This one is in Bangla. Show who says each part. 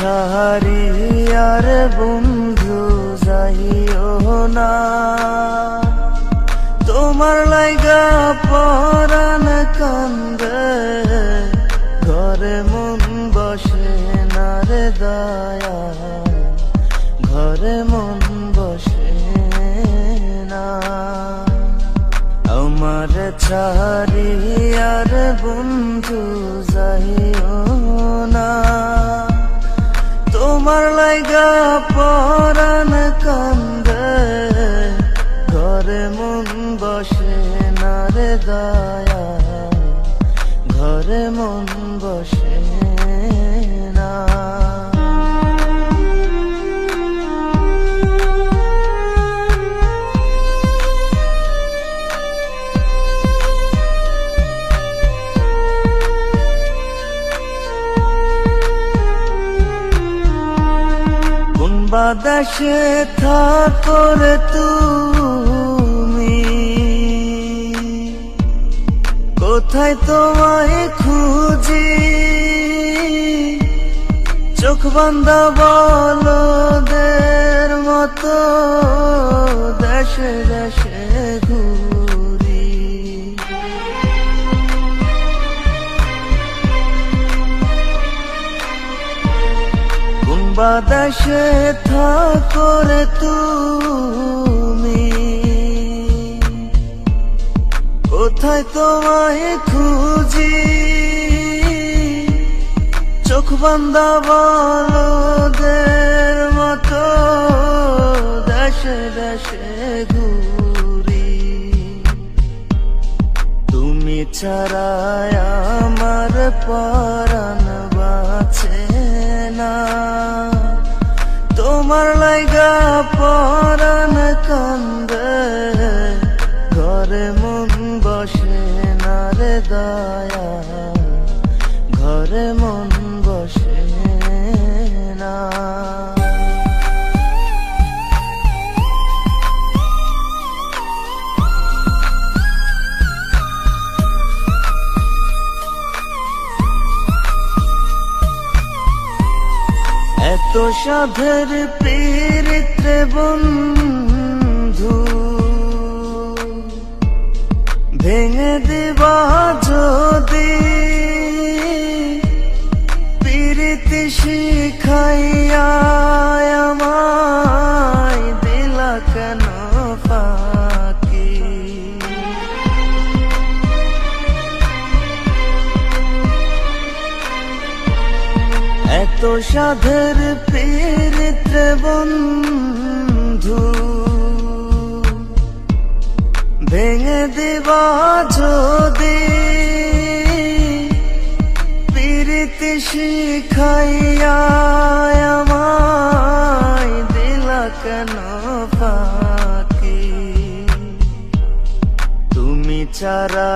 Speaker 1: ছাড়ি আর বন্ধু যাইও না, তোমার লাইগা পরাণ কান্দে, ঘরে মন বসে না রে দয়া, ঘরে মন বসে না। আমার ছাড়ি আর বন্ধু যাইও না, তোমার লাইগা পরাণ কান্দে, ঘরে মন বসে না রে দয়া, ঘরে মন বসে না। বাতাসে থাকো রে তুমি, কোথায় তোমায় খুঁজি, চোখ বান্ধা বলদের মতো দেশে দেশে ঘুরি। বাতাসে থাকো রে তুমি, কোথায় তোমায় খুঁজি, চোখ বান্ধা বলদের মতো দেশে দেশে ঘুরি। তুমি ছাড়া আমার পরাণ বাঁচে না, তোমার লাইগা পরাণ কান্দে, ঘরে মন বসে না রে দয়া, ঘরে মন বসে না। এত সাধের পীড়িতে বন্ধু, ভেঙে দিবা যদি, পীড়িতি শিখাইয়া আমায় দিলা কেন ফাঁকি। এত সাধের পীড়িতে বন্ধু, ভেঙে দিবা যদি, পীড়িতি শিখাইয়া আমায় দিলা কেন ফাঁকি। তুমি ছাড়া